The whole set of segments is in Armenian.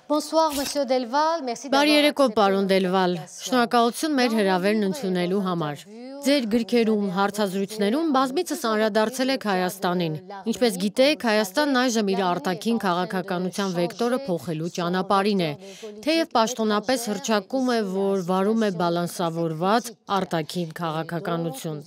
Bonsoir, Monsieur Delval. Merci Բարի d'avoir երեկո, accepté պարոն notre Դելվալ։ invitation. Շնորհակալություն մեր հրավերն ընդունելու համար։ Ձեր գրքերում, հարցազրույցներում բազմիցս անդրադարձել եք Հայաստանին։ Ինչպես գիտեք, Հայաստանն այժմ իր արտաքին քաղաքականության վեկտորը փոխելու ճանապարհին է։ Թեև պաշտոնապես հռչակում է, որ վարում է բալանսավորված արտաքին քաղաքականություն։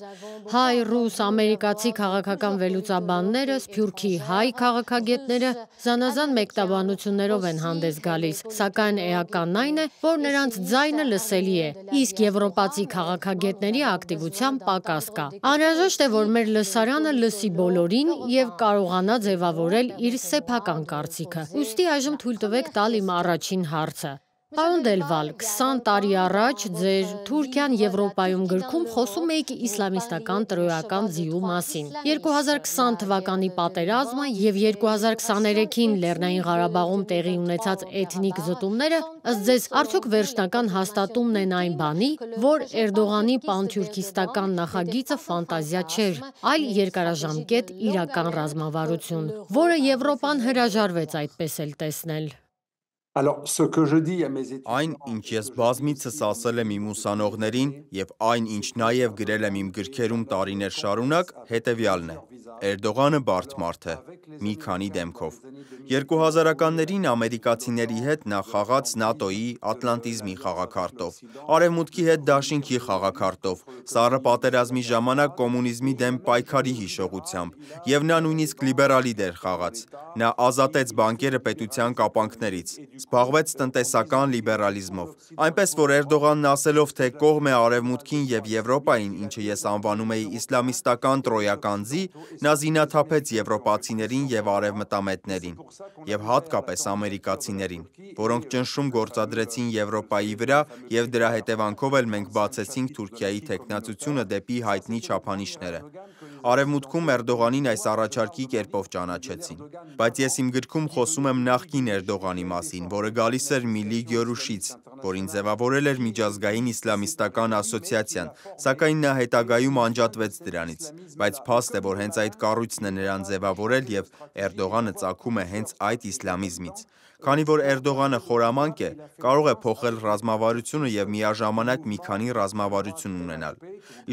Հայ, ռուս, ամերիկացի քաղաքական վերլուծաբանները, սփյուռքի հայ քաղաքագետները զանազան մեկնաբանություններով են հանդես գալիս, սակայն էականն այն է, որ նրանց ձայնը լսելի է, իսկ եվրոպացի քաղաքագետների ակտիվության պակաս կա։ Անհրաժեշտ է, որ մեր լսարանը լսի բոլորին եւ կարողանա ձևավորել իր սեփական կարծիքը։ Ուստի այժմ թույլ տվեք տալ իմ առաջին հարցը։ Պարոն Դելվալ, 20 տարի առաջ ձեր Թուրքիան Եվրոպայում գրքում խոսում էիք իսլամիստական տրոյական ձիու մասին։ 2020 թվականի պատերազմը եւ 2023-ին Լեռնային Ղարաբաղում տեղի ունեցած էթնիկ զտումները ըստ ձեզ արդյոք վերջնական հաստատումն են այն բանի, որ Էրդողանի պանթյուրքիստական նախագիծը ֆանտազիա չէր, այլ երկարաժամկետ իրական ռազմավարություն, որը Եվրոպան հրաժարվեց այդպես էլ տեսնել։ Այն, ինչ ես բազմիցս ասել եմ իմ ուսանողներին և այն, ինչ նաև գրել եմ իմ գրքերում տարիներ շարունակ, հետևյալն է. Էրդողանը բարդ մարդ է, մի քանի դեմքով։ 2000-ականներին ամերիկացիների հետ նա խաղաց ՆԱՏՕ-ի ատլանտիզմի խաղաքարտով, Արևմուտքի հետ դաշինքի խաղաքարտով, Սառը պատերազմի ժամանակ կոմունիզմի դեմ պայքարի հիշողությամբ, և նա նույնիսկ լիբերալի դեր խաղաց։ Նա ազատեց բանկերը պետության կապանքներից, զբաղվեց տնտեսական լիբերալիզմով, այնպես որ Էրդողանն ասելով, թե կողմ է Արևմուտքին և Եվրոպային, ինչը ես անվանում էի իսլամիստական տրոյական ձի, նա զինաթափեց եվրոպացիներին և արևմտամետներին, և հատկապես ամերիկացիներին, որոնք ճնշում գործադրեցին Եվրոպայի վրա, և դրա հետևանքով էլ մենք բացեցինք Թուրքիայի թեկնածությունը դեպի հայտնի չափանիշները։ Արևմուտքում Էրդողանին այս առաջարկի կերպով ճանաչեցին։ Բայց ես իմ գրքում խոսում եմ նախկին Էրդողանի մասին, որը գալիս էր Միլլի Գյորուշից, որին ձևավորել էր միջազգային իսլամիստական ասոցիացիան, սակայն նա հետագայում անջատվեց դրանից, բայց փաստ է, որ հենց այդ կառույցն է նրան ձևավորել և Էրդողանը ծագում է հենց այդ իսլամիզմից։ Քանի որ Էրդողանը խորամանկ է, կարող է փոխել ռազմավարությունը և միաժամանակ մի քանի ռազմավարություն ունենալ։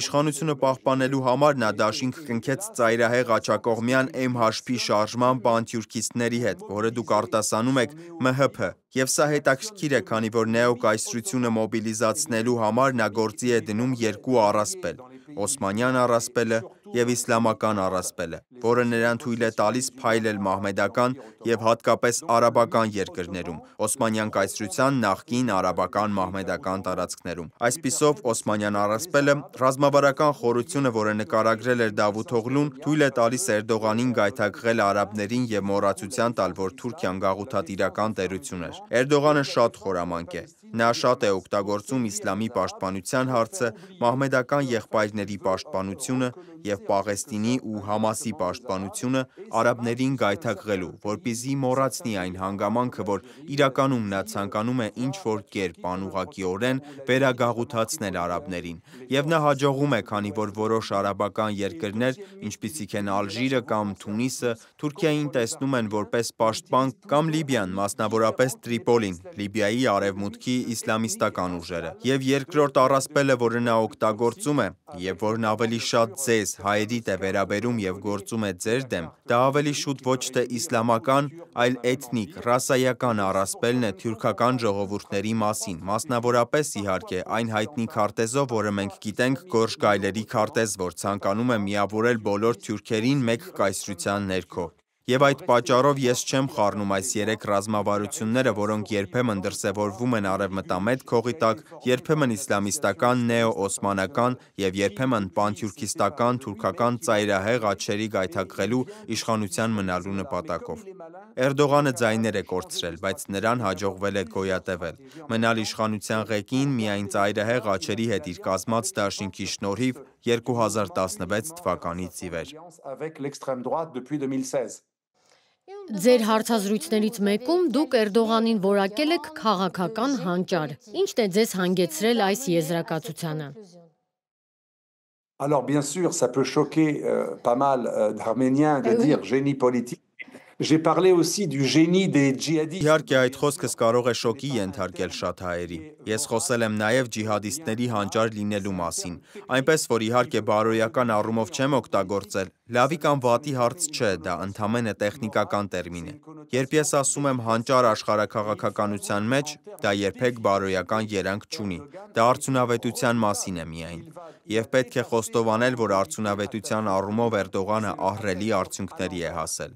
Իշխանությունը պահպանելու համար նա դաշինք կնքեց ծայրահեղ աջակողմյան MHP շարժման պանթյուրքիստների հետ, որը դուք արտասանում եք ՄՀՓ, և սա հետաքրքիր է, քանի որ նեոկայսրությունը մոբիլիզացնելու համար նա գործի է դնում երկու առասպել՝ օսմանյան առասպելը և իսլամական առասպելը, որը նրան թույլ է տալիս փայլել մահմեդական և հատկապես արաբական երկրներում, Օսմանյան կայսրության նախկին արաբական մահմեդական տարածքներում։ Այսպիսով, օսմանյան առասպելը, ռազմավարական խորությունը, որը նկարագրել էր Դավութ Օղլուն, թույլ է տալիս Էրդողանին գայթակղել արաբներին և մոռացության տալ, որ Թուրքիան գաղութատիրական տերություն էր։ Էրդողանը շատ խորամանկ է։ Նա շատ է օգտագործում իսլամի պաշտպանության հարցը, մահմեդական եղբայրների պաշտպանությունը և Պաղեստինի ու Համասի պաշտպանությունը արաբներին գայթակղելու, որպեսզի մոռացնի այն հանգամանքը, որ իրականում նա ցանկանում է ինչ-որ կերպ անուղղակիորեն վերագաղութացնել արաբներին, և նա հաջողում է, քանի որ որոշ արաբական երկրներ, ինչպիսիք են Ալժիրը կամ Թունիսը, Թուրքիային տեսնում են որպես պաշտպան, կամ Լիբիան, մասնավորապես Տրիպոլին, Լիբիայի արևմուտքի իսլամիստական ուժերը։ Եվ երկրորդ առասպելը, որը նա օգտագործում է, և որն ավելի շատ ձեզ, հայերիդ է վերաբերում և գործում է ձեր դեմ, դա ավելի շուտ ոչ թե իսլամական, այլ էթնիկ, ռասայական առասպելն է թյուրքական ժողովուրդների մասին, մասնավորապես, իհարկե, այն հայտնի քարտեզով, որը մենք գիտենք Գորշ գայլերի քարտեզ, որ ցանկանում է միավորել բոլոր թյուրքերին մեկ կայսրության ներքո։ Եվ այդ պատճառով ես չեմ խառնում այս երեք ռազմավարությունները, որոնք երբեմն դրսևորվում են արևմտամետ քողի տակ, երբեմն իսլամիստական, նեոօսմանական և երբեմն պանթյուրքիստական թուրքական ծայրահեղ աջերի գայթակղելու իշխանության մնալու նպատակով։ Էրդողանը ձայներ է կորցրել, բայց նրան հաջողվել է գոյատևել, մնալ իշխանության ղեկին միայն ծայրահեղ աջերի հետ իր կազմած դաշինքի շնորհիվ 2016 թվականից ի վեր։ Ձեր հարցազրույցներից մեկում դուք Էրդողանին որակել եք քաղաքական հանճար։ Ի՞նչն է ձեզ հանգեցրել այս եզրակացությանը։ Alors bien sûr, ça peut choquer pas mal d'Arméniens de dire génie politique. J'ai parlé aussi du génie des djihadistes. Իհարկե այդ խոսքս կարող է շոկի ենթարկել շատ հայերի։ Ես խոսել եմ նաև ջիհադիստների հանճար լինելու մասին, այնպես որ իհարկե բարոյական առումով չեմ օգտագործել, լավի կամ վատի հարց չէ, դա ընդամենը տեխնիկական տերմին է։ Երբ ես ասում եմ հանճար աշխարհաքաղաքականության մեջ, դա երբեք բարոյական երանգ չունի, դա արդյունավետության մասին է միայն։ Եվ պետք է խոստովանել, որ արդյունավետության առումով Էրդողանը ահռելի արդյունքների է հասել։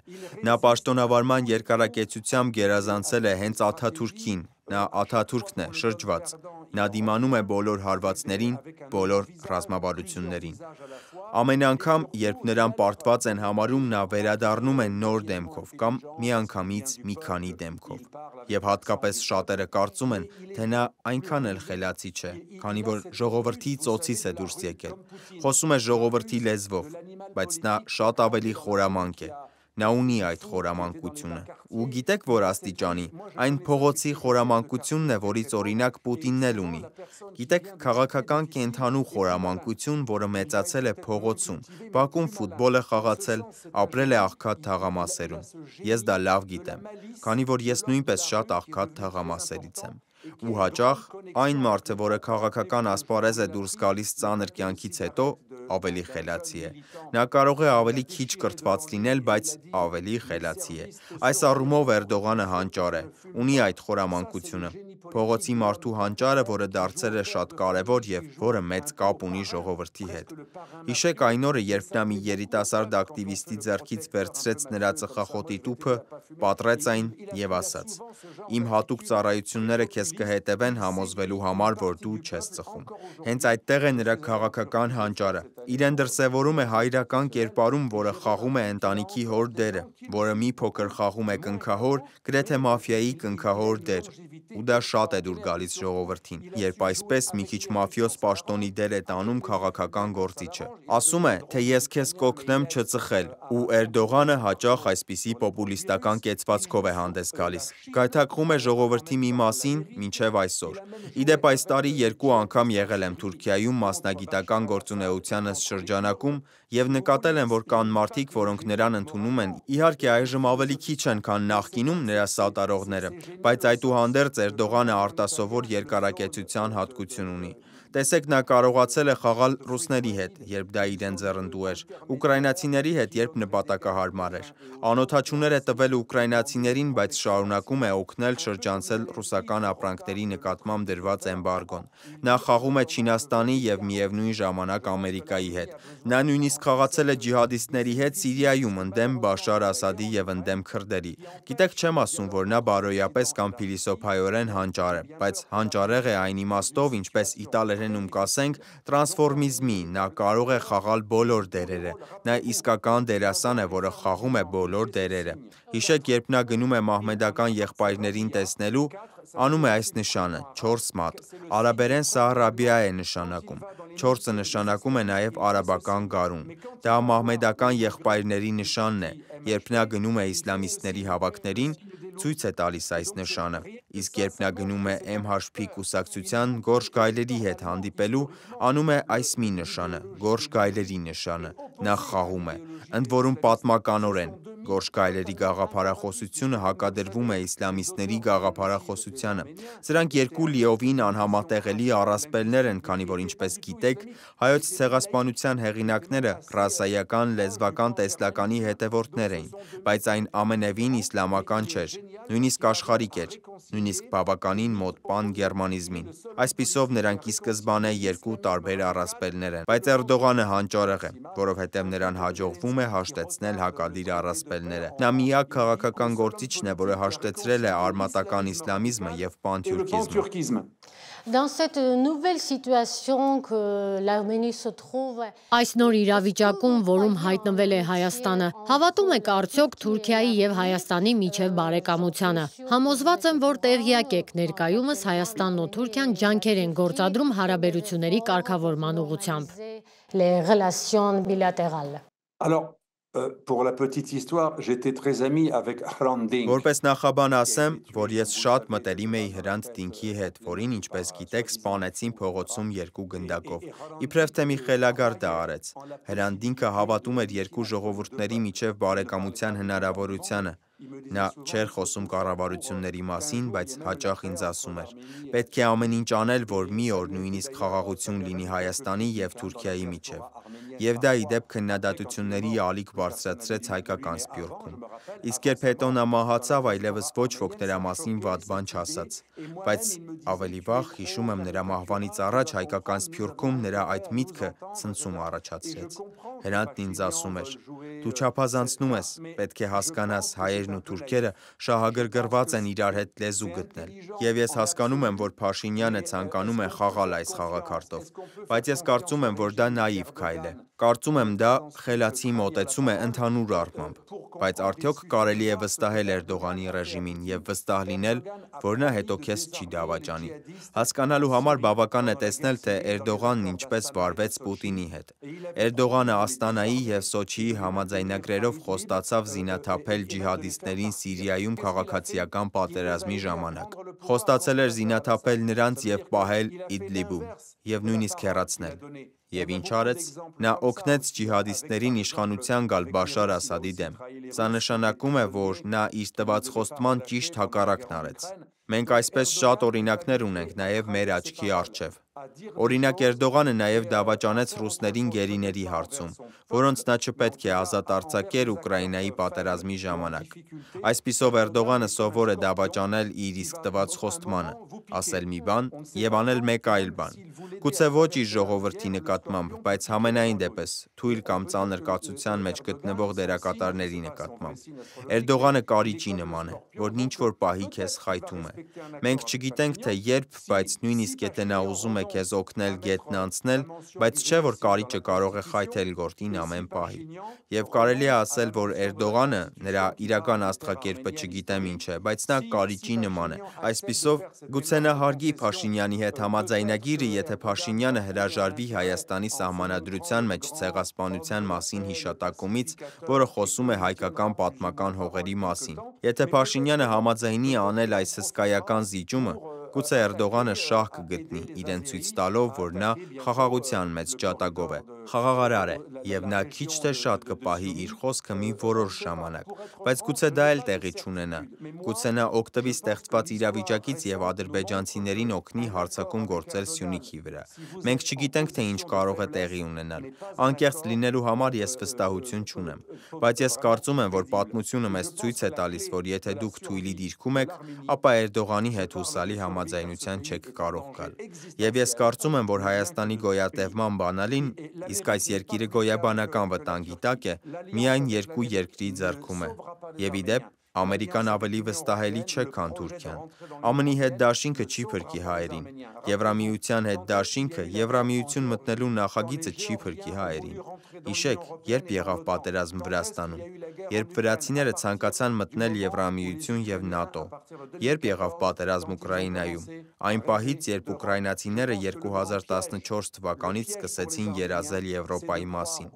Նա պաշտոնավարման երկարակեցությամբ գերազանցել է հենց Աթաթուրքին, նա Աթաթուրքն է, շրջված։ Նա դիմանում է բոլոր հարվածներին, բոլոր ռազմավարություններին։ Ամեն անգամ, երբ նրան պարտված են համարում, նա վերադառնում է նոր դեմքով կամ միանգամից մի քանի դեմքով։ Եվ հատկապես շատերը կարծում են, թե նա այնքան էլ խելացի չէ, քանի որ ժողովրդի ծոցից է դուրս եկել։ Խոսում է ժողովրդի լեզվով, բայց նա շատ ավելի խորամանկ է։ Նա ունի այդ խորամանկությունը։ Ու գիտեք որ աստիճանի, այն փողոցի խորամանկությունն է, որից օրինակ Պուտինն էլ ունի։ Գիտեք, քաղաքական կենթանու խորամանկություն, որը մեծացել է փողոցում, Բաքում ֆուտբոլ է խաղացել, ապրել է աղքատ թաղամասերում։ Ես դա լավ գիտեմ, քանի որ ես նույնպես շատ աղքատ թաղամասերից եմ։ Ու հաճախ այն մարդը, որը քաղաքական ասպարեզ է դուրս գալիս ծանր կյանքից հետո, ավելի խելացի է։ Նա կարող է ավելի քիչ կրթված լինել, բայց ավելի խելացի է։ Այս առումով Էրդողանը հանճար է, ունի այդ խորամանկությունը։ Փողոցի մարդու հանճարը, որը դարձել է շատ կարևոր եւ որը մեծ կապ ունի ժողովրդի հետ։ Հիշեք այն օրը, երբ նա մի երիտասարդ ակտիվիստի ձեռքից վերցրեց նրա ծխախոտի տուփը, պատռեց այն եւ ասաց. «Իմ հատուկ ծառայությունները քեզ կհետևեն համոզվելու համար, որ դու չես ծխում»։ Հենց այդտեղ է նրա քաղաքական հանճարը։ Իրեն դրսևորում է հայրական կերպարում, որը խաղում է ընտանիքի հոր դերը, որը մի փոքր խաղում է կնքահոր, գրեթե մաֆիայի կնքահոր դեր։ Ու դա շատ է դուր գալիս ժողովրդին, երբ այսպես մի քիչ մաֆիոզ պաշտոնի դեր է տանում քաղաքական գործիչը։ Ասում է, թե ես քեզ կօգնեմ չծխել, ու Էրդողանը հաճախ այսպիսի պոպուլիստական կեցվածքով է հանդես գալիս։ Գայթակղում է ժողովրդի մի մասին մինչև այսօր։ Իդեպ այս տարի 2 անգամ եղել եմ Թուրքիայում մասնագիտական գործունեությանս շրջանակում եւ նկատել եմ, որ կան մարդիկ, որոնք նրան ընդունում են, իհարկե այժմ ավելի քիչ են, քան նախկինում նրա սատարողները, բայց այդուհանդերձ Էրդողանը արտասովոր երկարակեցության հատկություն ունի։ Տեսեք, նա կարողացել է խաղալ ռուսների հետ, երբ դա իրեն ձեռնտու էր, ուկրաինացիների հետ, երբ նպատակահարմար էր։ Անօդաչուներ է տվել ուկրաինացիներին, բայց շարունակում է օգնել շրջանցել ռուսական ապրանքների նկատմամբ դրված էմբարգոն։ Նա խաղում է Չինաստանի եւ միևնույն ժամանակ Ամերիկայի հետ։ Նա նույնիսկ խաղացել է ջիհադիստների հետ Սիրիայում ընդդեմ Բաշար Ասադի եւ ընդդեմ քրդերի։ Գիտեք, չեմ ասում, որ նա բարոյապես կամ փիլիսոփայորեն հանճար է, բայց հանճարեղ է այն իմաստով, ինչպես իտալերենում կասենք, տրանսֆորմիզմի, նա կարող է խաղալ բոլոր դերերը։ Նա իսկական դերասան է, որը խաղում է բոլոր դերերը։ Հիշեք, երբ նա գնում է մահմեդական եղբայրներին տեսնելու, անում է այս նշանը՝ 4 մատ։ Արաբերեն սա Ռաբիա է նշանակում։ 4-ը նշանակում է նաև արաբական գարուն։ Դա մահմեդական եղբայրների նշանն է։ Երբ նա գնում է իսլամիստների հավաքներին, ցույց է տալիս այս նշանը։ Իսկ երբ նա գնում է MHP կուսակցության գորշ գայլերի հետ հանդիպելու, անում է այս մի նշանը՝ գորշ գայլերի նշանը։ Նա խաղում է։ Ընդ որում պատմականորեն գորշ գայլերի գաղափարախոսությունը հակադրվում է իսլամիստների գաղափարախոսությանը։ Սրանք երկու լիովին անհամատեղելի առասպելներ են, քանի որ ինչպես գիտեք, հայոց ցեղասպանության հեղինակները ռասայական լեզվական տեսլականի հետևորդներ էին, բայց այն ամենևին իսլամական չէր, նույնիսկ աշխարհիկ էր, նույնիսկ բավականին մոտ պան-գերմանիզմին։ Այսպիսով նրանք ի սկզբանե երկու տարբեր առասպելներ են, բայց Էրդողանը հանճարեղ է, որովհետև նրան հաջողվում է հաշտեցնել հակադիր առասպելները։ Նա միակ քաղաքական գործիչն է, որը հաշտեցրել է արմատական իսլամիզմը եւ պանթյուրքիզմը։ Dans cette nouvelle situation que l'Arménie se trouve, Այս նոր իրավիճակում, որում հայտնվել է Հայաստանը, հավատում եք արդյոք Թուրքիայի եւ Հայաստանի միջև բարեկամությանը։ Համոզված եմ, որ տեղյակ եք ներկայումս Հայաստանն ու Թուրքիան ջանքեր են գործադրում հարաբերությունների կարգավորման ուղղությամբ։ les relations bilatérales. Alors, pour la petite histoire, j'étais très ami avec Hrant Dink. Որպես նախաբան ասեմ, որ ես շատ մտերիմ էի Հրանտ Դինքի հետ, որին, ինչպես գիտեք, սպանեցին փողոցում 2 գնդակով։ Իբրև թե մի խելագար դա արեց։ Հրանտ Դինքը հավատում էր երկու ժողովուրդների միջև բարեկամության հնարավորությանը։ Նա չէր խոսում կառավարությունների մասին, բայց հաճախ ինձ ասում էր. պետք է ամեն ինչ անել, որ մի օր նույնիսկ խաղաղություն լինի Հայաստանի և Թուրքիայի միջև։ Եվ դա ի դեպ քննադատությունների ալիք բարձրացրեց հայկական Սփյուռքում։ Իսկ երբ հետո նա մահացավ, այլևս ոչ ոք նրա մասին վատ բան չասաց։ Բայց ավելի վաղ, հիշում եմ, նրա մահվանից առաջ հայկական Սփյուռքում նրա այդ միտքը ցնցում առաջացրեց։ Հրանտն ինձ ասում էր. դու չափազանցնում ես, պետք է հասկանաս, հայերն ու թուրքերը շահագրգռված են իրար հետ լեզու գտնել։ Եվ ես հասկանում եմ, որ Փաշինյանը ցանկանում է խաղալ այս խաղաքարտով, բայց ես կարծում եմ, որ դա նաիվ քայլ է։ Կարծում եմ, դա խելացի մոտեցում է ընդհանուր առմամբ։ Բայց արդյոք կարելի է վստահել Էրդողանի ռեժիմին և վստահ լինել, որ նա հետո քեզ չի դավաճանի։ Հասկանալու համար բավական է տեսնել, թե Էրդողանն ինչպես վարվեց Պուտինի հետ։ Էրդողանը Աստանայի և Սոչիի համաձայնագրերով խոստացավ զինաթափել ջիհադիստներին Սիրիայում քաղաքացիական պատերազմի ժամանակ։ Խոստացել էր զինաթափել նրանց և պահել Իդլիբում, և նույնիսկ հեռացնել։ Եվ ինչ արեց։ Նա օգնեց ջիհադիստներին իշխանության գալ Բաշար Ասադի դեմ։ Սա նշանակում է, որ նա իր տված խոստման ճիշտ հակառակն արեց։ Մենք այսպես շատ օրինակներ ունենք նաև մեր աչքի առջև։ Օրինակ Էրդողանը նաև դավաճանեց ռուսներին գերիների հարցում, որոնց նա չպետք է ազատ արձակեր Ուկրաինայի պատերազմի ժամանակ։ Այսպիսով Էրդողանը սովոր է դավաճանել իր իսկ տված խոստմանը, ասել մի բան և անել մեկ այլ բան։ Գուցե ոչ իր ժողովրդի նկատմամբ, բայց համենայն դեպս թույլ կամ ծանր կացության մեջ գտնվող դերակատարների նկատմամբ։ Էրդողանը կարիճի նման է, որն ինչ-որ պահի քեզ խայթում է։ Մենք չգիտենք, թե երբ, բայց նույնիսկ եթե նա ուզում է քեզ օգնել գետն անցնել, բայց չէ, որ կարիճը կարող է խայթել գորտին ամեն պահի։ Եվ կարելի է ասել, որ Էրդողանը, նրա իրական աստղակերպը չգիտեմ ինչ է, բայց նա կարիճի նման է։ Այսպիսով, գուցե նա հարգի Փաշինյանի հետ համաձայնագիրը, եթե Փաշինյանը հրաժարվի Հայաստանի Սահմանադրության մեջ ցեղասպանության մասին հիշատակումից, որը խոսում է հայկական պատմական հողերի մասին։ Եթե Փաշինյանը համաձայնի անել այս հսկայական զիջումը, գուցե Էրդողանը շահ կգտնի, իրեն ցույց տալով, որ նա խաղաղության մեծ ջատագով է, խաղաղարար է, և նա քիչ թե շատ կպահի իր խոսքը մի որոշ ժամանակ։ Բայց գուցե դա էլ տեղի չունենա։ Գուցե նա օգտվի ստեղծված իրավիճակից և ադրբեջանցիներին օգնի հարձակում գործել Սյունիքի վրա։ Մենք չգիտենք, թե ինչ կարող է տեղի ունենալ։ Անկեղծ լինելու համար ես վստահություն չունեմ։ Բայց ես կարծում եմ, որ պատմությունը մեզ ցույց է տալիս, որ եթե դուք թույլի դիրքում եք, ապա Էրդողանի հետ հուսալի համաձայնության չեք կարող գալ։ Եվ ես կարծում եմ, որ Հայաստանի գոյատևման բանալին, իսկ այս երկիրը գոյաբանական վտանգի տակ է, միայն երկու երկրի ձեռքում է։ Եվ ի դեպ, Ամերիկան ավելի վստահելի չէ, քան Թուրքիան։ ԱՄՆ-ի հետ դաշինքը չի փրկի հայերին։ Եվրամիության հետ դաշինքը, Եվրամիություն մտնելու նախագիծը չի փրկի հայերին։ Հիշեք, երբ եղավ պատերազմ Վրաստանում, երբ վրացիները ցանկացան մտնել Եվրամիություն և ՆԱՏՕ, երբ եղավ պատերազմ Ուկրաինայում, այն պահից, երբ ուկրաինացիները 2014 թվականից սկսեցին երազել Եվրոպայի մասին։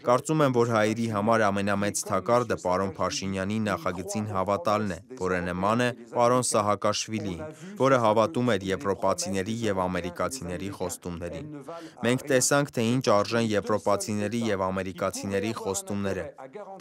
Կարծում եմ, որ հայերի համար ամենամեծ թակարդը պարոն Փաշինյանի նախագծին հավատալն է, որը նման է պարոն Սահակաշվիլիին, որը հավատում էր եվրոպացիների և ամերիկացիների խոստումներին։ Մենք տեսանք, թե ինչ արժեն եվրոպացիների և ամերիկացիների խոստումները։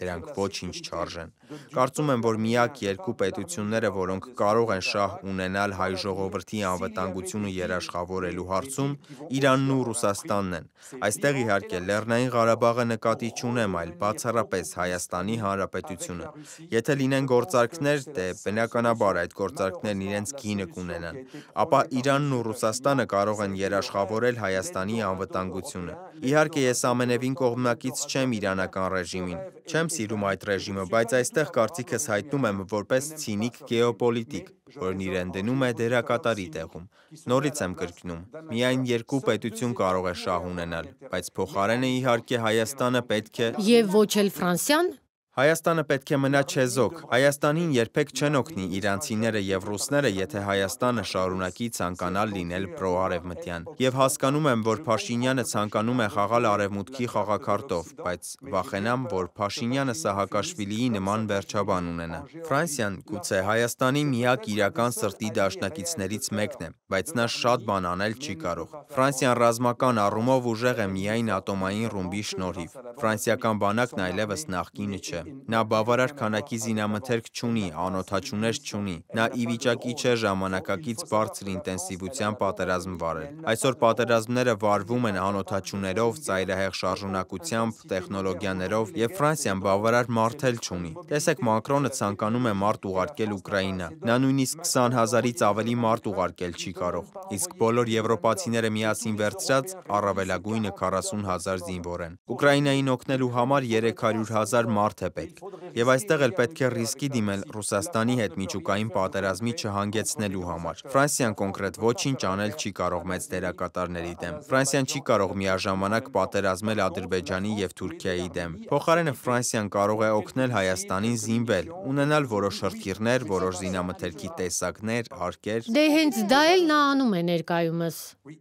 Դրանք ոչինչ չարժեն։ Կարծում եմ, որ միակ երկու պետությունները, որոնք կարող են շահ ունենալ հայ ժողովրդի անվտանգությունը երաշխավորելու հարցում, Իրանն ու Ռուսաստանն են։ Այստեղ իհարկե Լեռնային Ղարաբաղը նկատի չունեմ, այլ բացառապես Հայաստանի Հանրապետությունը։ Եթե լինեն գործարքներ, դե բնականաբար այդ գործարքներն իրենց գինը կունենան, ապա Իրանն ու Ռուսաստանը կարող են երաշխավորել Հայաստանի անվտանգությունը։ Իհարկե ես ամենևին կողմնակից չեմ իրանական ռեժիմին, չեմ սիրում այդ ռեժիմը, բայց այստեղ կարծիքս հայտնում եմ որպես ցինիկ գեոպոլիտիկ, որն իրեն դնում է դերակատարի տեղում։ Նորից եմ կրկնում, միայն երկու պետություն կարող է շահ ունենալ, բայց փոխարենը իհարկե Հայաստանը պետք է… Եվ ոչ էլ Ֆրանսիան։ Հայաստանը պետք է մնա չեզոք։ Հայաստանին երբեք չեն օգնի իրանցիները և ռուսները, եթե Հայաստանը շարունակի ցանկանալ լինել պրոարևմտյան։ Եվ հասկանում եմ, որ Փաշինյանը ցանկանում է խաղալ արևմուտքի խաղաքարտով, բայց վախենամ, որ Փաշինյանը Սահակաշվիլիի նման վերջաբան ունենա։ Ֆրանսիան գուցե Հայաստանի միակ իրական սրտի դաշնակիցներից մեկն է, բայց նա շատ բան անել չի կարող։ Ֆրանսիան ռազմական առումով ուժեղ է միայն ատոմային ռումբի շնորհիվ։ Ֆրանսիական բանակն այլևս նախկինը չէ։ Նա բավարար քանակի զինամթերք չունի, անօդաչուներ չունի։ Նա ի վիճակի չէ ժամանակակից բարձր ինտենսիվության պատերազմ վարել։ Այսօր պատերազմները վարվում են անօդաչուներով, ծայրահեղ շարժունակությամբ, տեխնոլոգիաներով, եւ Ֆրանսիան բավարար մարդ էլ չունի։ Տեսեք, Մակրոնը ցանկանում է մարդ ուղարկել Ուկրաինա։ Նա նույնիսկ 20,000-ից ավելի մարդ ուղարկել չի կարող։ Իսկ բոլոր եվրոպացիները միասին վերցրած առավելագույնը 40,000 զինվոր են։ Ուկրաինային օգնելու համար 300,000 մարդ է պետք։ Եվ այստեղ էլ պետք է ռիսկի դիմել Ռուսաստանի հետ միջուկային պատերազմի չհանգեցնելու համար։ Ֆրանսիան կոնկրետ ոչինչ անել չի կարող մեծ դերակատարների դեմ։ Ֆրանսիան չի կարող միաժամանակ պատերազմել Ադրբեջանի եւ Թուրքիայի դեմ։ Փոխարենը Ֆրանսիան կարող է օգնել Հայաստանին զինվել, ունենալ որոշ հրթիռներ, որոշ զինամթերքի տեսակներ, հարկեր։ Դե հենց դա էլ նա անում է ներկայումս։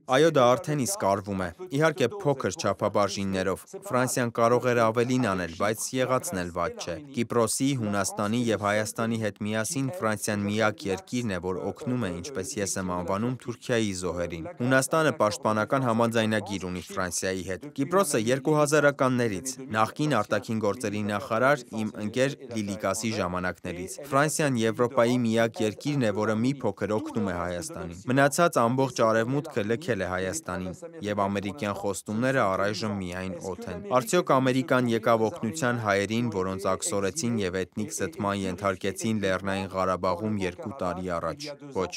Այո, դա արդեն իսկ արվում է։ Իհարկե փոքր չափաբաժիններով։ Ֆրանսիան կարող էր ավելին անել, բայց եղածն էլ վատ չէ։ Կիպրոսի, Հունաստանի եւ Հայաստանի հետ միասին Ֆրանսիան միակ երկիրն է, որ օգնում է, ինչպես ես եմ անվանում, Թուրքիայի զոհերին։ Հունաստանը պաշտպանական համաձայնագիր ունի Ֆրանսիայի հետ։ Կիպրոսը 2000-ականներից, նախկին արտաքին գործերի նախարար իմ ընկեր Լիլիկասի ժամանակներից։ Ֆրանսիան Եվրոպայի միակ երկիրն է, որը մի փոքր օգնում է Հայաստանին։ Մնացած ամբողջ արևմուտքը լքել է Հայաստանին, եւ ամերիկյան խոստումները առայժմ միայն օդ են։ Արդյոք Ամերիկան եկավ օգնության հայերին, որոնց աքսորեցին եւ էթնիկ զտման ենթարկեցին Լեռնային Ղարաբաղում 2 տարի առաջ։ Ոչ։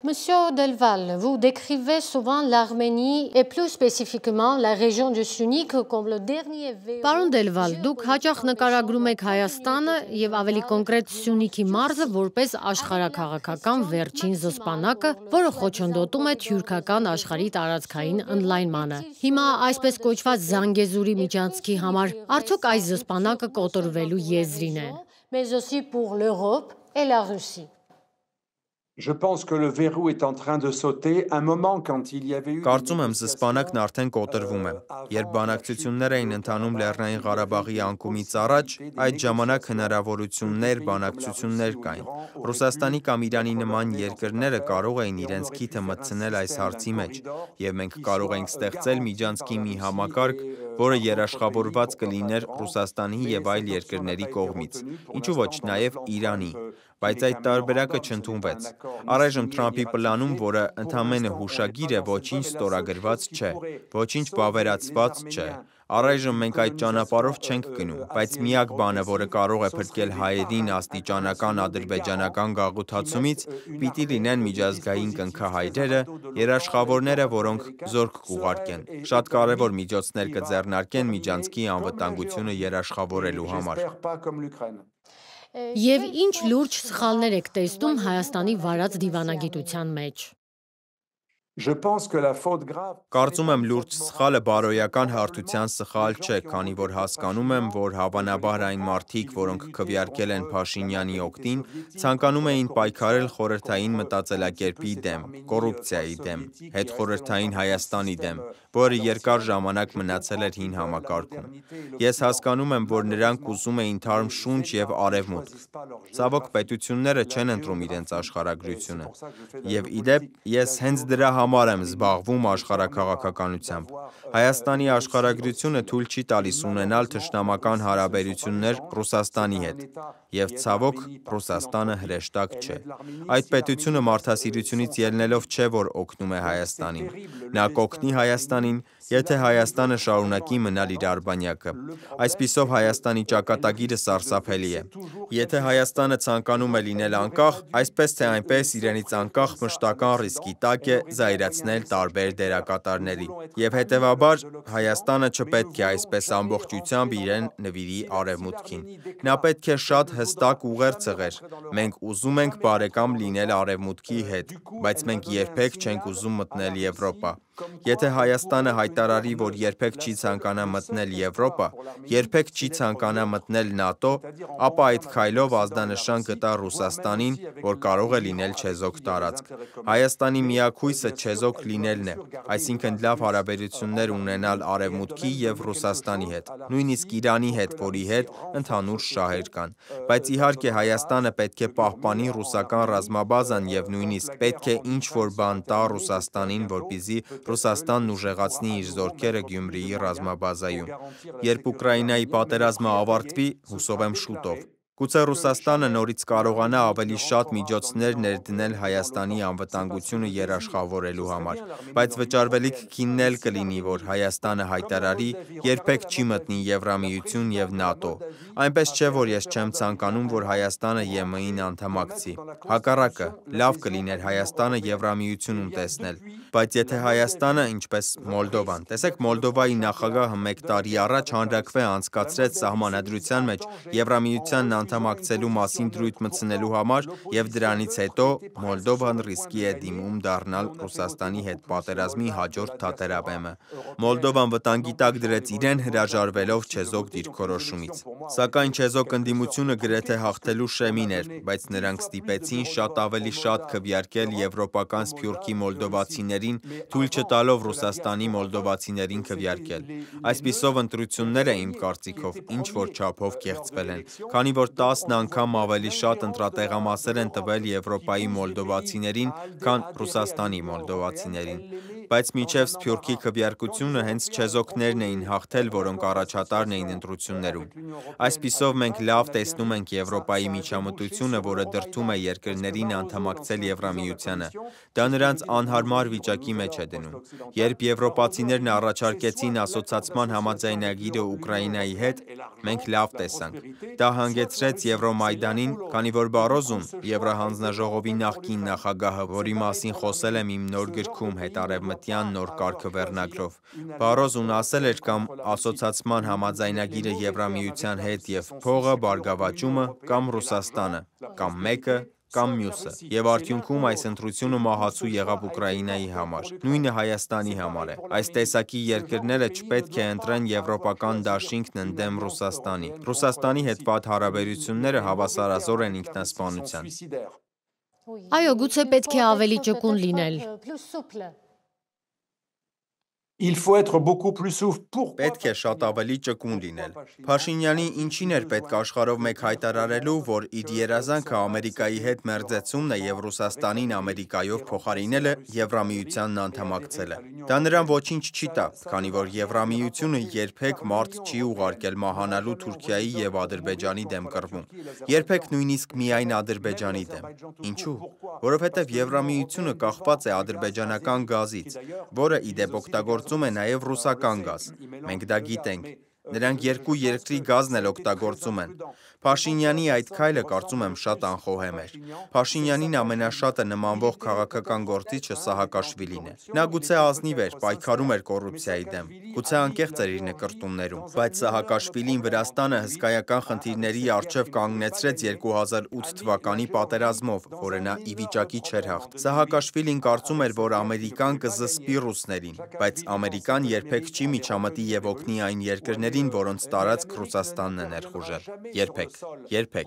Monsieur Delval, vous décrivez souvent l'Arménie et plus spécifiquement la région du Syunik comme le dernier verrou. Պարոն Դելվալ, դուք հաճախ նկարագրում եք Հայաստանը եւ ավելի կոնկրետ Սյունիքի մարզը որպես աշխարհաքաղաքական վերջին զսպանակը, որը խոչընդոտում է թյուրքական աշխարհի տարածքային ընդլայնմանը։ Հիմա այսպես կոչված Զանգեզուրի միջանցքի համար արդյոք այս զսպանակը կոտրվելու եզրին է։ Mais aussi pour l'Europe et la Russie. Je pense que le verrou est en train de sauter un moment quand il y avait eu Կարծում եմ զսպանակն արդեն կոտրվում է։ Երբ բանակցություններ էին ընթանում Լեռնային Ղարաբաղի անկումից առաջ, այդ ժամանակ հնարավորություններ, բանակցություններ կային։ Ռուսաստանի կամ Իրանի նման երկրները կարող էին իրենց քիթը մտցնել այս հարցի մեջ, եւ մենք կարող ենք ստեղծել միջանցքի մի համակարգ, որը երաշխավորված կլիներ Ռուսաստանի եւ այլ երկրների կողմից։ Ինչու ոչ, նաեւ Իրանի։ Բայց այդ տարբերակը չընդունվեց։ Առայժմ Թրամփի պլանում, որը ընդամենը հուշագիր է, ոչինչ ստորագրված չէ, ոչինչ վավերացված չէ։ Առայժմ մենք այդ ճանապարհով չենք գնում, բայց միակ բանը, որը կարող է փրկել հայերին աստիճանական ադրբեջանական գաղութացումից, պիտի լինեն միջազգային կնքահայրերը, երաշխավորները, որոնք զորք կուղարկեն, շատ կարևոր միջոցներ կձեռնարկեն միջանցքի անվտանգությունը երաշխավորելու համար։ Եվ ինչ լուրջ սխալներ եք տեսնում Հայաստանի վարած դիվանագիտության մեջ։ Կարծում եմ լուրջ սխալը բարոյական հարթության սխալ չէ, քանի որ հասկանում եմ, որ հավանաբար այն մարդիկ, որոնք քվեարկել են Փաշինյանի օգտին, ցանկանում էին պայքարել խորհրդային մտածելակերպի դեմ, կոռուպցիայի դեմ, հետխորհրդային Հայաստանի դեմ, որը երկար ժամանակ մնացել էր հին համակարգում։ Ես հասկանում եմ, որ նրանք ուզում էին թարմ շունչ եւ արևմուտք։ Ցավոք պետությունները չեն ընտրում իրենց աշխարհագրությունը։ Եվ իդեպ, ես հենց դրա համար եմ զբաղվում աշխարհաքաղաքականությամբ։ Հայաստանի աշխարհագրությունը թույլ չի տալիս ունենալ թշնամական հարաբերություններ Ռուսաստանի հետ։ Եվ ցավոք, Ռուսաստանը հրեշտակ չէ։ Այդ պետությունը մարդասիրությունից ելնելով չէ, որ օգնում է Հայաստանին։ Նա կօգնի Հայաստանին, եթե Հայաստանը շարունակի մնալ իր արբանյակը։ Այսպիսով Հայաստանի ճակատագիրը սարսափելի է։ Եթե Հայաստանը ցանկանում է լինել անկախ, այսպես թե այնպես իրենից անկախ մշտական ռիսկի տակ է զայրացնել տարբեր դերակատարների։ Եվ հետևաբար Հայաստանը չպետք է այսպես ամբողջությամբ իրեն նվիրի արևմուտքին։ Նա պետք է շատ հստակ ուղեր ցղեր։ Մենք ուզում ենք բարեկամ լինել արևմուտքի հետ, բայց մենք երբեք չենք ուզում մտնել Եվրոպա։ Եթե Հայաստանը հայտարարի, որ երբեք չի ցանկանա մտնել Եվրոպա, երբեք չի ցանկանա մտնել ՆԱՏՕ, ապա այդ քայլով ազդանշան կտա Ռուսաստանին, որ կարող է լինել չեզոք տարածք։ Հայաստանի միակ հույսը չեզոք լինելն է, այսինքն լավ հարաբերություններ ունենալ Արևմուտքի և Ռուսաստանի հետ, նույնիսկ Իրանի հետ, որի հետ ընդհանուր շահեր կան, բայց իհարկե Հայաստանը պետք է պահպանի ռուսական ռազմաբազան և նույնիսկ պետք է ինչ-որ բան տա Ռուսաստանին, որպեսզի Ռուսաստանն ուժեղացնի իր զորքերը Գյումրիի ռազմաբազայում։ Երբ Ուկրաինայի պատերազմը ավարտվի, հուսով եմ շուտով, գուցե Ռուսաստանը նորից կարողանա ավելի շատ միջոցներ ներդնել Հայաստանի անվտանգությունը երաշխավորելու համար, բայց վճարվելիք քինն էլ կլինի, որ Հայաստանը հայտարարի երբեք չի մտնի Եվրամիություն և ՆԱՏՕ, այնպես չէ, որ ես չեմ ցանկանում, որ Հայաստանը ԵՄ-ին անդամակցի, հակառակը, լավ կլիներ Հայաստանը Եվրամիությունում տեսնել, բայց եթե Հայաստանը, ինչպես Մոլդովան, տեսեք Մոլդովայի նախագահը 1 տարի առաջ հանրաքվե անցկացրեց սահմանադրության մեջ Եվրամիությանն անդամակցելու մասին դրույթ մտցնելու համար և դրանից հետո Մոլդովան ռիսկի է դիմում դառնալ Ռուսաստանի հետ պատերազմի հաջորդ թատերաբեմը։ Մոլդովան վտանգի տակ դրեց իրեն հրաժարվելով չեզոք դիրքորոշումից։ Սակայն չեզոք ընդդիմությունը գրեթե հաղթելու շեմին էր, բայց նրանք ստիպեցին շատ ավելի շատ քվեարկել եվրոպական սփյուռքի մոլդովացիներին, թույլ չտալով Ռուսաստանի մոլդովացիներին քվեարկել։ Այսպիսով ընտրությունները, իմ կարծիքով, ինչ-որ չափով կեղծվել են, քանի որ 10 անգամ ավելի շատ ընտրատեղամասեր են տվել Եվրոպայի մոլդովացիներին, քան Ռուսաստանի մոլդովացիներին։ Բայց մինչև Սփյուռքի քվեարկությունը հենց չեզոքներն էին հաղթել, որոնք առաջատարն էին ընտրություններում։ Այսպիսով մենք լավ տեսնում ենք Եվրոպայի միջամտությունը, որը դրդում է երկրներին անդամակցել Եվրամիությանը։ Դա նրանց անհարմար վիճակի մեջ է դնում։ Երբ եվրոպացիներն առաջարկեցին ասոցացման համաձայնագիրը Ուկրաինայի հետ, մենք լավ տեսանք։ Դա հանգեցրեց Եվրոմայդանին, քանի որ Բարոզուն, Եվրահանձնաժողովի նախկին նախագահը, որի մասին խոսել եմ իմ նոր գրքում Հետարևմտյան նոր կարգը վերնագրով, Բարոզուն ասել էր կամ ասոցացման համաձայնագիրը Եվրամիության հետ և փողը, բարգավաճումը կամ Ռուսաստանը, կամ մեկը կամ մյուսը, և արդյունքում այս ընտրությունը մահացու եղավ Ուկրաինայի համար, նույնը Հայաստանի համար է։ Այս տեսակի երկրները չպետք է ընտրեն եվրոպական դաշինքն ընդդեմ Ռուսաստանի։ Ռուսաստանի հետ վատ հարաբերությունները հավասարազոր են ինքնասպանության։ Այո, գուցե պետք է ավելի ճկուն լինել։ Il faut être beaucoup plus souple. Pourquoi? Պետք է շատ ավելի ճկուն լինել։ Փաշինյանի ինչին էր պետք աշխարհով մեկ հայտարարելու, որ իր երազանքը Ամերիկայի հետ մերձեցումն է և Ռուսաստանին Ամերիկայով փոխարինելը Եվրամիությանն անդամակցելը։ Դա նրան ոչինչ չի տա, քանի որ Եվրամիությունը երբեք մարդ չի ուղարկել մահանալու Թուրքիայի և Ադրբեջանի դեմ կռվում։ Երբեք նույնիսկ միայն Ադրբեջանի դեմ։ Ինչու՞։ Որովհետև Եվրամիությունը կախված է ադրբեջանական գազից, որը ի դեպ օգտագործում է նաև ռուսական գազ։ Մենք դա գիտենք։ Նրանք երկու երկրի գազն էլ օգտագործում են։ Փաշինյանի այդ քայլը կարծում եմ շատ անխոհեմ էր։ Փաշինյանին ամենաշատը նմանվող քաղաքական գործիչը Սահակաշվիլին է։ Նա գուցե ազնիվ էր, պայքարում էր կոռուպցիայի դեմ, գուցե անկեղծ էր իր նկրտումներում, բայց Սահակաշվիլին Վրաստանը հսկայական խնդիրների առջև կանգնեցրեց 2008 թվականի պատերազմով, որը նա ի վիճակի չէր հաղթել։ Սահակաշվիլին կարծում էր, որ Ամերիկան կզսպի ռուսներին, բայց Ամերիկան երբեք չի միջամտի և օգնի այն երկրներին, որոնց տարածք Ռուսաստանն է ներխուժել։ Երբեք, երբեք։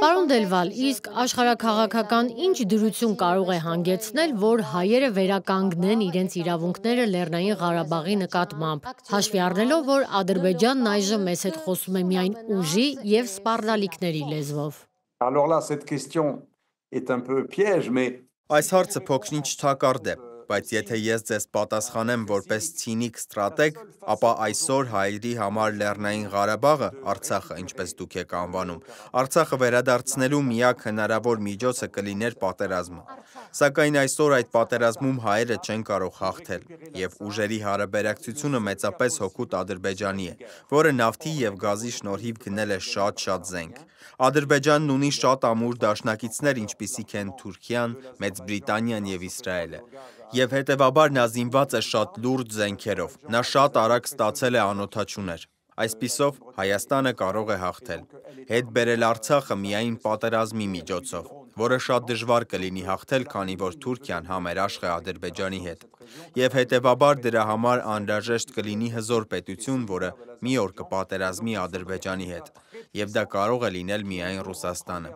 Պարոն Դելվալ, իսկ աշխարհաքաղաքական ինչ դրություն կարող է հանգեցնել, որ հայերը վերականգնեն իրենց իրավունքները Լեռնային Ղարաբաղի նկատմամբ, հաշվի առնելով, որ Ադրբեջանն այժմ մեզ հետ խոսում է միայն ուժի և սպառնալիքների լեզվով։ Այս հարցը փոքրինչ թակարդ է, բայց եթե ես ձեզ պատասխանեմ որպես ցինիկ ստրատեգ, ապա այսօր հայերի համար Լեռնային Ղարաբաղը, Արցախը, ինչպես դուք եք անվանում, Արցախը վերադարձնելու միակ հնարավոր միջոցը կլիներ պատերազմը։ Սակայն այսօր այդ պատերազմում հայերը չեն կարող հաղթել, և ուժերի հարաբերակցությունը մեծապես հօգուտ Ադրբեջանի է, որը նավթի և գազի շնորհիվ գնել է շատ զենք։ Ադրբեջանն ունի շատ ամուր դաշնակիցներ, ինչպիսիք են Թուրքիան, Մեծ Բրիտանիան և Իսրայելը, և հետևաբար նա զինված է շատ լուրջ զենքերով, նա շատ արագ ստացել է անօդաչուներ։ Այսպիսով, Հայաստանը կարող է հաղթել, հետ բերել Արցախը միայն պատերազմի միջոցով, որը շատ դժվար կլինի հաղթել, քանի որ Թուրքիան համերաշխ է Ադրբեջանի հետ, եւ հետեւաբար դրա համար անհրաժեշտ կլինի հզոր պետություն, որը մի օր կպատերազմի Ադրբեջանի հետ, եւ դա կարող է լինել միայն Ռուսաստանը։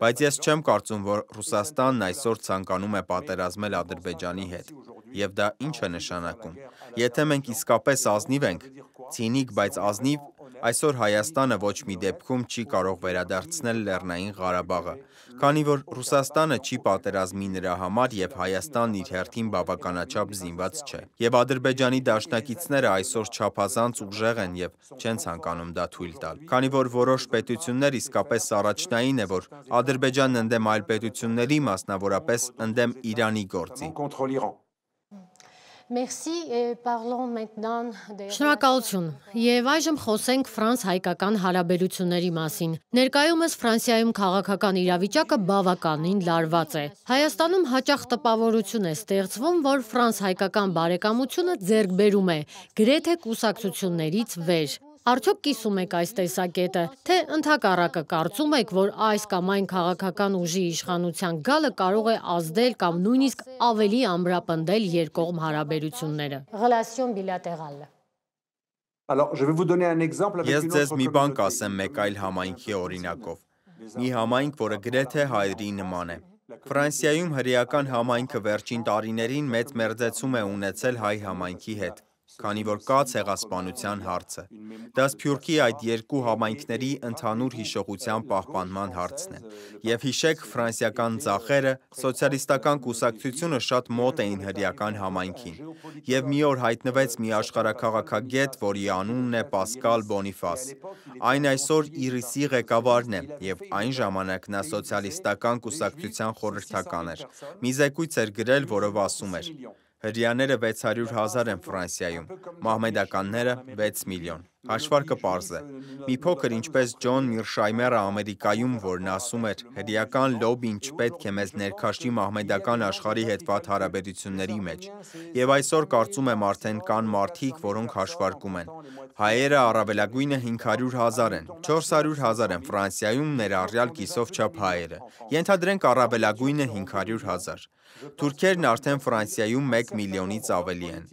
Բայց ես չեմ կարծում, որ Ռուսաստանն այսօր ցանկանում է պատերազմել Ադրբեջանի հետ, եւ դա ինչ է նշանակում։ Եթե մենք իսկապես ազնիվ ենք, ցինիկ, բայց ազնիվ, այսօր Հայաստանը ոչ մի դեպքում չի կարող վերադարձնել Լեռնային Ղարաբաղը, քանի որ Ռուսաստանը չի պատերազմի նրա համար եւ Հայաստանն իր հերթին բավականաչափ զինված չէ։ Եվ Ադրբեջանի դաշնակիցները այսօր չափազանց ուժեղ են եւ չեն ցանկանում դա թույլ տալ, քանի որ որոշ պետություններ իսկապես առաջնային է, որ Ադրբեջանն ընդդեմ այլ պետությունների, մասնավորապես ընդդեմ Իրանի գործի։ Շնորհակալություն։ Եվ այժմ խոսենք ֆրանս-հայկական հարաբերությունների մասին։ Ներկայումս Ֆրանսիայում քաղաքական իրավիճակը բավականին լարված է։ Հայաստանում հաճախ տպավորություն է ստեղծվում, որ ֆրանս-հայկական բարեկամությունը ձեռք բերում է գրեթե կուսակցություններից վեր։ Արդյոք կիսում եք այս տեսակետը, թե ընդհակառակը կարծում եք, որ այս կամ այն քաղաքական ուժի իշխանության գալը կարող է ազդել կամ նույնիսկ ավելի ամրապնդել երկկողմ հարաբերությունները։ Ես ձեզ մի բան կասեմ մեկ այլ համայնքի օրինակով։ Մի համայնք, որը գրեթե հայերի նման է։ Ֆրանսիայում հրեական համայնքը վերջին տարիներին մեծ մերձեցում է ունեցել հայ համայնքի հետ, քանի որ կա ցեղասպանության հարցը։ Դա Սփյուռքի այդ երկու համայնքների ընդհանուր հիշողության պահպանման հարցն է։ Եվ հիշեք, ֆրանսիական ձախերը, սոցիալիստական կուսակցությունը շատ մոտ էին հրեական համայնքին։ Եվ մի օր հայտնվեց մի աշխարհաքաղաքագետ, որի անունն է Պասկալ Բոնիֆաս։ Այն այսօր ԻՌԻՍ-ի ղեկավարն է, եւ այն ժամանակ նա սոցիալիստական կուսակցության խորհրդական էր։ Մի զեկույց էր գրել, որով ասում էր. Հրեաները 600,000 են Ֆրանսիայում, մահմեդականները 6 միլիոն։ Հաշվարկը պարզ է։ Մի փոքր ինչպես Ջոն Միրշայմերը Ամերիկայում, որն ասում էր, հրեական լոբին չպետք է մեզ ներքաշի մահմեդական աշխարհի հետ վատ հարաբերությունների մեջ։ Եվ այսօր կարծում եմ արդեն կան մարդիկ, որոնք հաշվարկում են։ Հայերը առավելագույնը 500,000 են, 400,000 են Ֆրանսիայում ներառյալ կիսով չափ հայերը։ Ենթադրենք առավելագույնը 500,000։ Թուրքերն արդեն Ֆրանսիայում 1 միլիոնից ավելի են։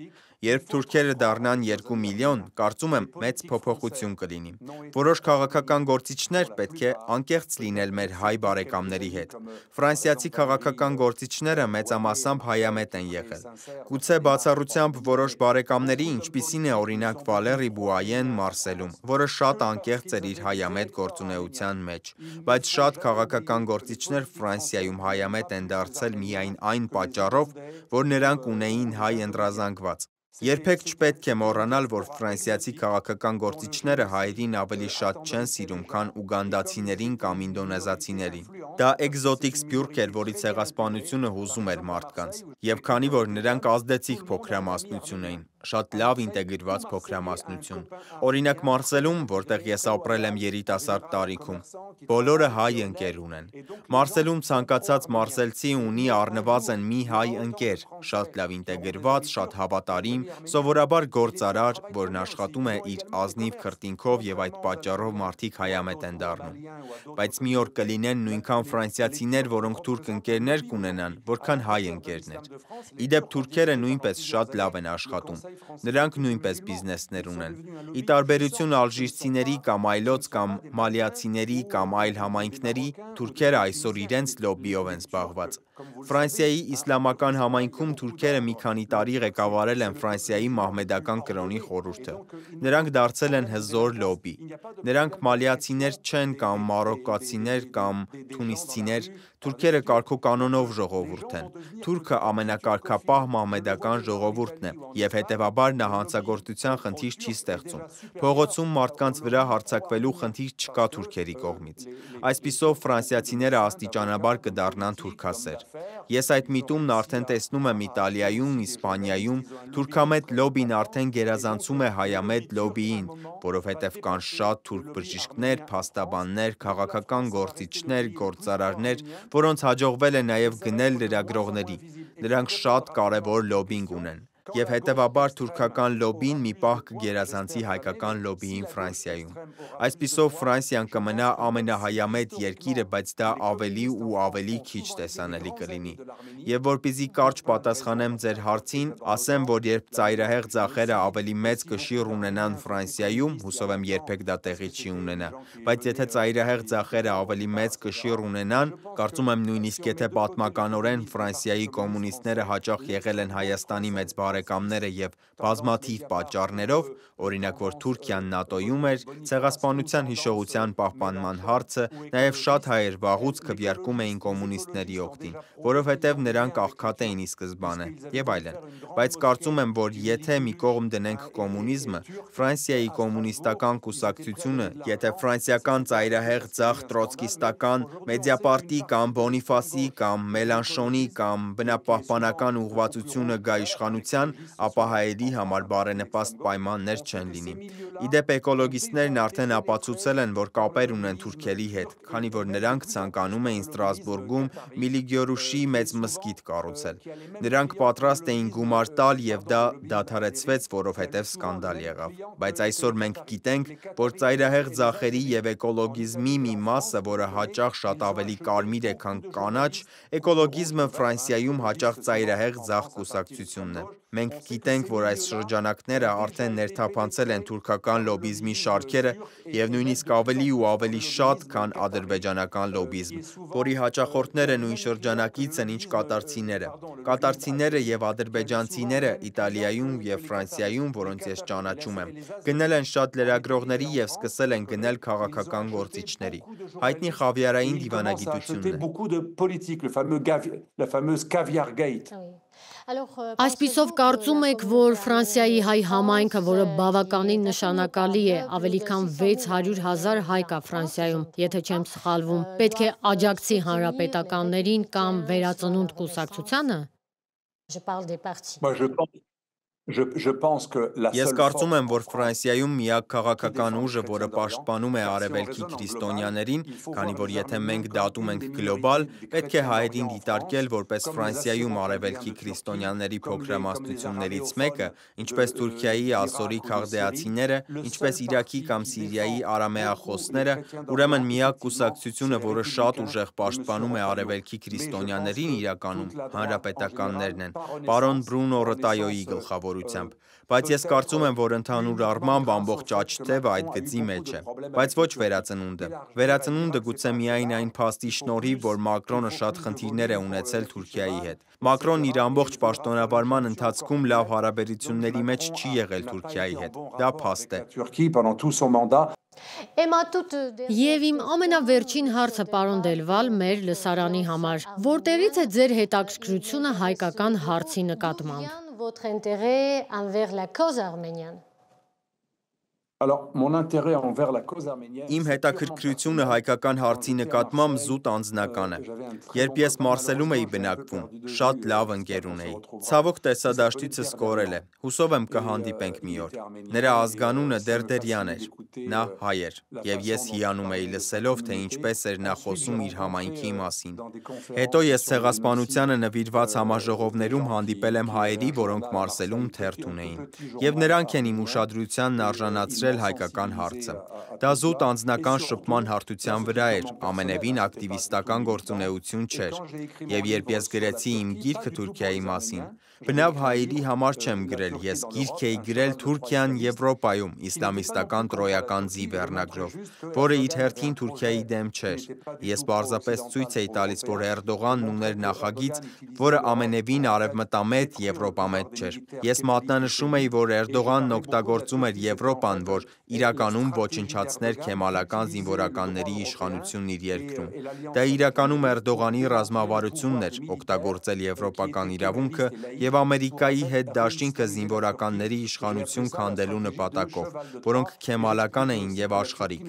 Երբ թուրքերը դառնան 2 միլիոն, կարծում եմ մեծ փոփոխություն կլինի։ Որոշ քաղաքական գործիչներ պետք է անկեղծ լինել մեր հայ բարեկամների հետ։ Ֆրանսիացի քաղաքական գործիչները մեծամասամբ հայամետ են եղել։ Գուցե բացառությամբ որոշ բարեկամների, ինչպիսին է օրինակ Վալերի Բուայեն Մարսելում, որը շատ անկեղծ էր իր հայամետ գործունեության մեջ, բայց շատ քաղաքական գործիչներ Ֆրանսիայում հայամետ են դարձել միայն այն պատճառով, որ նրանք ունեին հայ ընտրազանգված։ Երբեք չպետք է մոռանալ, որ ֆրանսիացի քաղաքական գործիչները հայերին ավելի շատ չեն սիրում, քան ուգանդացիներին կամ ինդոնեզացիներին։ Դա էկզոտիկ սփյուռք էր, որի ցեղասպանությունը հուզում էր մարդկանց։ Եվ քանի որ նրանք ազդեցիկ փոքրամասնություն էին, շատ լավ ինտեգրված փոքրամասնություն։ Օրինակ Մարսելում, որտեղ ես ապրել եմ երիտասարդ տարիքում, բոլորը հայ ընկեր ունեն։ Մարսելում ցանկացած մարսելցի ունի առնվազն մի հայ ընկեր, շատ լավ ինտեգրված, շատ հավատարիմ, սովորաբար գործարար, որն աշխատում է իր ազնիվ քրտինքով եւ այդ պատճառով մարդիկ հայամետ են դառնում։ Բայց մի օր կլինեն նույնքան ֆրանսիացիներ, որոնք թուրք ընկերներ կունենան, որքան հայ ընկերներ։ Իդեպ թուրքերը նույնպես շատ լավ են աշխատում։ Նրանք նույնպես բիզնեսներ ունեն։ Ի տարբերություն ալժիրցիների կամ այլոց կամ մալիացիների կամ այլ համայնքների, թուրքերը այսօր իրենց լոբբիով են զբաղված։ Ֆրանսիայի իսլամական համայնքում թուրքերը մի քանի տարի ղեկավարել են Ֆրանսիայի մահմեդական կրոնի խորհուրդը։ Նրանք դարձել են հզոր լոբբի։ Նրանք մալիացիներ չեն կամ մարոկկացիներ կամ թունիսցիներ, թուրքերը կարգոկանոնով ժողովուրդ են։ Թուրքը ամենակարգապահ մահմեդական ժողովուրդն է եւ հետեւաբար նա հանցագործության խնդիր չի ստեղծում։ Փողոցում մարդկանց վրա հարձակվելու խնդիր չկա թուրքերի կողմից։ Այսպիսով ֆրանսիացիները աստիճանաբար կդառնան թուրքասեր։ Ես այդ միտումն արդեն տեսնում եմ Իտալիայում, Իսպանիայում, թուրքամետ լոբին արդեն գերազանցում է հայամետ լոբիին, որովհետև կան շատ թուրք բժիշկներ, փաստաբաններ, քաղաքական գործիչներ, գործարարներ, որոնց հաջողվել է նաև գնել լրագրողների։ Նրանք շատ կարևոր լոբինգ ունեն։ եւ հետեւաբար թուրքական լոբին մի պահ կգերազանցի հայկական լոբիին Ֆրանսիայում։ Այսպիսով Ֆրանսիան կմնա ամենահայամետ երկիրը, բայց դա ավելի ու ավելի քիչ տեսանելի կլինի։ Եվ որպեսզի կարճ պատասխանեմ ձեր հարցին, ասեմ, որ երբ ծայրահեղ ձախերը ավելի մեծ կշիռ ունենան Ֆրանսիայում, հուսով եմ երբեք դա տեղի չի ունենա, բայց եթե ծայրահեղ ձախերը ավելի մեծ կշիռ ունենան, կարծում եմ նույնիսկ եթե պատմականորեն Ֆրանսիայի կոմունիստները հաճախ եղել են Հայաստանի մեծ բարեկամները եւ բազմաթիվ պատճառներով, օրինակ որ Թուրքիան ՆԱՏՕ-ում էր, ցեղասպանության հիշողության պահպանման հարցը, նաեւ շատ հայեր վաղուց քվեարկում էին կոմունիստների օգտին, որովհետեւ նրանք աղքատ էին ի սկզբանե եւ այլն։ Բայց կարծում եմ, որ եթե մի կողմ դնենք կոմունիզմը, Ֆրանսիայի կոմունիստական կուսակցությունը, եթե ֆրանսիական ծայրահեղ ձախ տրոցկիստական Մեդիապարտի կամ Բոնիֆասի կամ Մելանշոնի կամ բնապահպանական ուղղվածությունը գա իշխանության, ապա հայերի համար բարենպաստ պայմաններ չեն լինի։ Իդեպ էկոլոգիստներն արդեն ապացուցել են, որ կապեր ունեն թուրքերի հետ, քանի որ նրանք ցանկանում էին Ստրասբուրգում Միլիգյորուշի մեծ մզկիթ կառուցել։ Նրանք պատրաստ էին գումար տալ եւ դա դադարեցվեց, որովհետեւ սկանդալ եղավ։ Բայց այսօր մենք գիտենք, որ ծայրահեղ ձախերի եւ էկոլոգիզմի մի մասը, որը հաճախ շատ ավելի կարմիր է, քան կանաչ, էկոլոգիզմը Ֆրանսիայում հաճախ ծայրահեղ ձախ կուսակցությունն է։ Մենք գիտենք, որ այս շրջանակները արդեն ներթափանցել են թուրքական լոբիզմի շարքերը եւ նույնիսկ ավելի ու ավելի շատ, քան ադրբեջանական լոբիզմ, որի հաճախորդները նույն շրջանակից են, ինչ կատարցիները։ Կատարցիները եւ ադրբեջանցիները Իտալիայում եւ Ֆրանսիայում, որոնց ես ճանաչում եմ, գնել են շատ լրագրողների եւ սկսել են գնել քաղաքական գործիչների։ Հայտնի խավիարային դիվանագիտությունն է։ Այսպիսով կարծում եք, որ Ֆրանսիայի հայ համայնքը, որը բավականին նշանակալի է, ավելի քան 600,000 հայ կա Ֆրանսիայում, եթե չեմ սխալվում, պետք է աջակցի հանրապետականներին կամ վերածնունդ կուսակցությանը։ Ես կարծում եմ, որ Ֆրանսիայում միակ քաղաքական ուժը, որը պաշտպանում է արևելքի քրիստոնյաներին, քանի որ եթե մենք դատում ենք գլոբալ, պետք է հայերին դիտարկել որպես Ֆրանսիայում արևելքի քրիստոնյաների փոքրամասնություններից մեկը, ինչպես Թուրքիայի ասորի քաղդեացիները, ինչպես Իրաքի կամ Սիրիայի արամեախոսները, ուրեմն միակ կուսակցությունը, որը շատ ուժեղ պաշտպանում է արևելքի քրիստոնյաներին, իրականում հանրապետականներն են, պարոն Բրունո Ռտայոյի գլխավորությամբ։ Բայց ես կարծում եմ, որ ընդհանուր առմամբ ամբողջ աջ թևը այդ գծի մեջ է, բայց ոչ վերածնունդը։ Վերածնունդը գուցե միայն այն փաստի շնորհիվ, որ Մակրոնը շատ խնդիրներ է ունեցել Թուրքիայի հետ։ Մակրոնն իր ամբողջ պաշտոնավարման ընթացքում լավ հարաբերությունների մեջ չի եղել Թուրքիայի հետ։ Դա փաստ է։ Եվ իմ ամենավերջին հարցը, պարոն Դելվալ, մեր լսարանի համար, որտեղից է ձեր հետաքրքրությունը հայկական հարցի նկատմամբ։ Votre intérêt envers la cause arménienne? Իմ հետաքրքրությունը հայկական հարցի նկատմամբ զուտ անձնական է։ Երբ ես Մարսելում էի բնակվում, շատ լավ ընկեր ունեի։ Ցավոք տեսադաշտիցս կորել է։ Հուսով եմ կհանդիպենք մի օր։ Նրա ազգանունը Դերդերյան էր։ Նա հայ էր, եւ ես հիանում էի լսելով, թե ինչպես էր նա խոսում իր համայնքի մասին։ Հետո ես ցեղասպանությանը նվիրված համաժողովներում հանդիպել եմ հայերի, որոնք Մարսելում թերթ ունեին, եւ նրանք են իմ ուշադրությանն արժանացրել հայկական հարցը։ Դա զուտ անձնական շփման հարթության վրա էր, ամենևին ակտիվիստական գործունեություն չէր։ Եվ երբ ես գրեցի իմ գիրքը Թուրքիայի մասին, բնավ հայերի համար չեմ գրել, ես գիրք էի գրել Թուրքիան Եվրոպայում, իսլամիստական տրոյական ձի վերնագրով, որը իր հերթին Թուրքիայի դեմ չէր։ Ես պարզապես ցույց էի տալիս, որ Էրդողանն ուներ նախագիծ, որը ամենևին արևմտամետ, եվրոպամետ չէր։ Ես մատնանշում էի, որ Էրդողանն օգտագործում էր Եվրոպան, որ իրականում ոչնչացներ քեմալական զինվորականների իշխանությունն իր երկրում։ Դա իրականում Էրդողանի ռազմավարությունն էր օգտագործել եվրոպական իրավունքը եւ Ամերիկայի հետ դաշինքը զինվորականների իշխանություն քանդելու նպատակով, որոնք քեմալական էին եւ աշխարհիկ։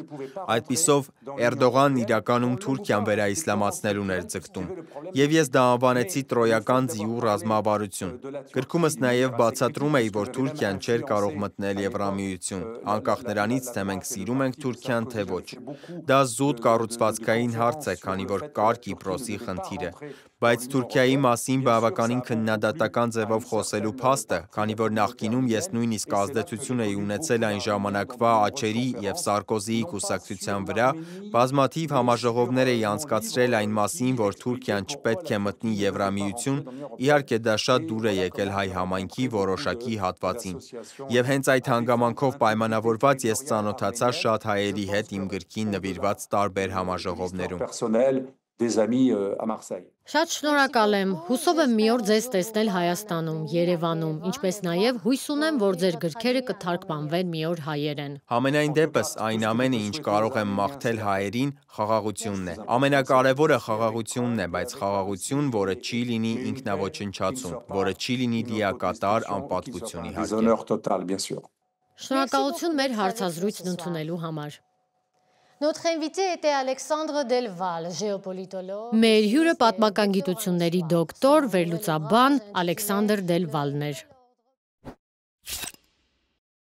Այդպիսով Էրդողանն իրականում Թուրքիան վերաիսլամացնելուն էր ձգտում։ Եվ ես դա անվանեցի տրոյական ձիու ռազմավարություն։ Գրքումս նաեւ բացատրում էի, որ Թուրքիան չէր կարող մտնել Եվրամիություն, անկախ նրանից, թե մենք սիրում ենք Թուրքիան, թե ոչ։ Դա զուտ կառուցվածքային հարց է, քանի որ կար Կիպրոսի խնդիրը։ Բայց Թուրքիայի մասին բավականին քննադատական ձևով խոսելու փաստը, քանի որ նախկինում ես նույնիսկ ազդեցություն էի ունեցել այն ժամանակվա ԱՉԵՐ-ի և Սարկոզիի կուսակցության վրա, բազմաթիվ համաժողովներ էի անցկացրել այն մասին, որ Թուրքիան չպետք է մտնի Եվրամիություն, իհարկե դա շատ դուր է եկել հայ համայնքի որոշակի հատվածին։ Եվ հենց այդ հանգամանքով պայմանավորված ես ծանոթացա շատ հայերի հետ իմ գրքին նվիրված տարբեր համաժողովներում։ Շատ շնորհակալ եմ, հուսով եմ մի օր ձեզ տեսնել Հայաստանում, Երևանում, ինչպես նաև հույս ունեմ, որ ձեր գրքերը կթարգմանվեն մի օր հայերեն։ Համենայն դեպս, այն ամենը, ինչ կարող եմ մաղթել հայերին, խաղաղությունն է։ Ամենակարևորը խաղաղությունն է, բայց խաղաղություն, որը չի լինի ինքնաոչնչացում, որը չի լինի լիակատար անպատվություն, իհարկե։ Շնորհակալություն մեր հարցազրույցն ընդունելու համար։ Notre invité était Alexandre Delval, géopolitologue. Մեր հյուրը պատմական գիտությունների դոկտոր, վերլուծաբան Ալեքսանդր Դելվալն էր։